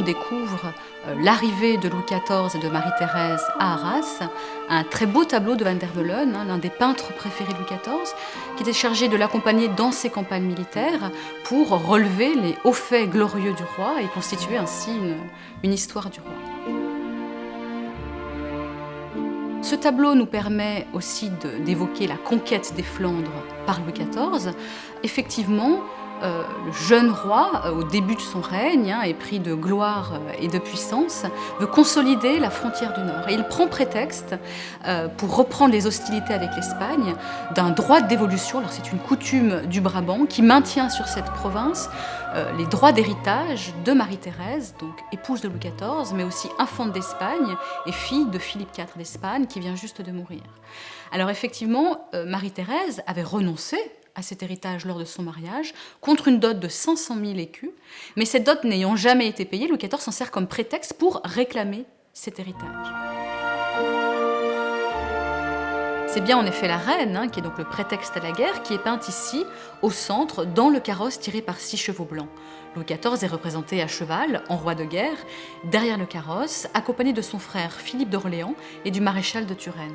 découvre l'arrivée de Louis XIV et de Marie-Thérèse à Arras, un très beau tableau de Van der Velen, l'un des peintres préférés de Louis XIV, qui était chargé de l'accompagner dans ses campagnes militaires pour relever les hauts faits glorieux du roi et constituer ainsi une histoire du roi. Ce tableau nous permet aussi d'évoquer la conquête des Flandres par Louis XIV. Effectivement, le jeune roi, au début de son règne, épris de gloire et de puissance, veut consolider la frontière du Nord. Et il prend prétexte, pour reprendre les hostilités avec l'Espagne, d'un droit de dévolution, alors c'est une coutume du Brabant, qui maintient sur cette province les droits d'héritage de Marie-Thérèse, donc épouse de Louis XIV, mais aussi infante d'Espagne et fille de Philippe IV d'Espagne, qui vient juste de mourir. Alors effectivement, Marie-Thérèse avait renoncé à cet héritage lors de son mariage, contre une dot de 500 000 écus, mais cette dot n'ayant jamais été payée, Louis XIV s'en sert comme prétexte pour réclamer cet héritage. C'est bien en effet la reine, qui est donc le prétexte à la guerre, qui est peinte ici, au centre, dans le carrosse tiré par 6 chevaux blancs. Louis XIV est représenté à cheval, en roi de guerre, derrière le carrosse, accompagné de son frère Philippe d'Orléans et du maréchal de Turenne.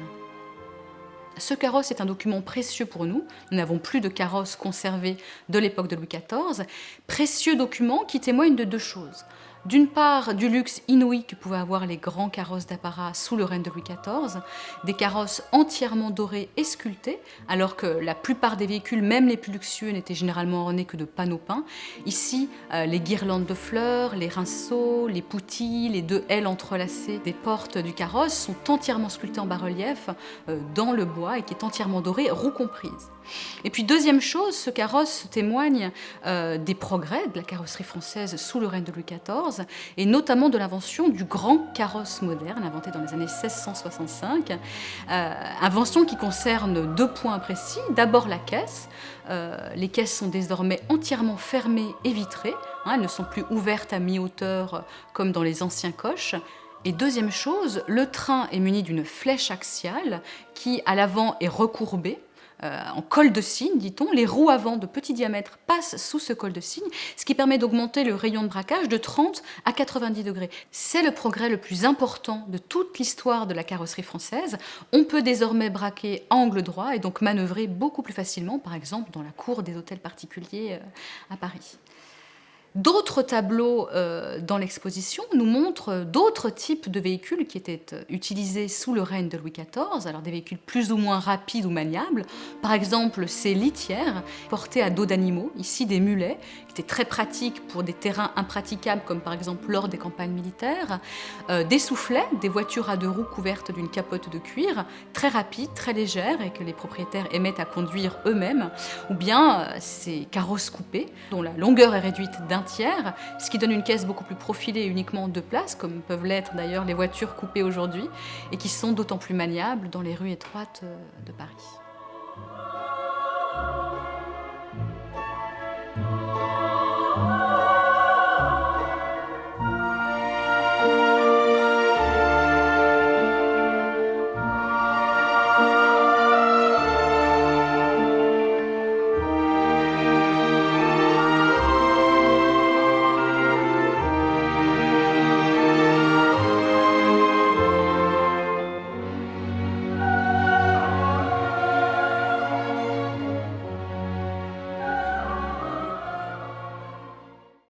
Ce carrosse est un document précieux pour nous. Nous n'avons plus de carrosse conservé de l'époque de Louis XIV. Précieux document qui témoigne de deux choses. D'une part, du luxe inouï que pouvaient avoir les grands carrosses d'apparat sous le règne de Louis XIV, des carrosses entièrement dorés et sculptés, alors que la plupart des véhicules, même les plus luxueux, n'étaient généralement ornés que de panneaux peints. Ici, les guirlandes de fleurs, les rinceaux, les poutilles, les 2 ailes entrelacées des portes du carrosse sont entièrement sculptées en bas-relief dans le bois et qui est entièrement doré, roue comprise. Et puis deuxième chose, ce carrosse témoigne des progrès de la carrosserie française sous le règne de Louis XIV et notamment de l'invention du grand carrosse moderne inventé dans les années 1665. Invention qui concerne 2 points précis. D'abord la caisse. Les caisses sont désormais entièrement fermées et vitrées. Elles ne sont plus ouvertes à mi-hauteur comme dans les anciens coches. Et deuxième chose, le train est muni d'une flèche axiale qui à l'avant est recourbée. En col de cygne, dit-on, les roues avant de petit diamètre passent sous ce col de cygne, ce qui permet d'augmenter le rayon de braquage de 30 à 90 degrés. C'est le progrès le plus important de toute l'histoire de la carrosserie française. On peut désormais braquer à angle droit et donc manœuvrer beaucoup plus facilement, par exemple dans la cour des hôtels particuliers à Paris. D'autres tableaux dans l'exposition nous montrent d'autres types de véhicules qui étaient utilisés sous le règne de Louis XIV, alors des véhicules plus ou moins rapides ou maniables, par exemple ces litières portées à dos d'animaux, ici des mulets, qui étaient très pratiques pour des terrains impraticables comme par exemple lors des campagnes militaires, des soufflets, des voitures à 2 roues couvertes d'une capote de cuir, très rapides, très légères et que les propriétaires aimaient à conduire eux-mêmes, ou bien ces carrosses coupées dont la longueur est réduite d'un tiers, ce qui donne une caisse beaucoup plus profilée et uniquement 2 places, comme peuvent l'être d'ailleurs les voitures coupées aujourd'hui, et qui sont d'autant plus maniables dans les rues étroites de Paris.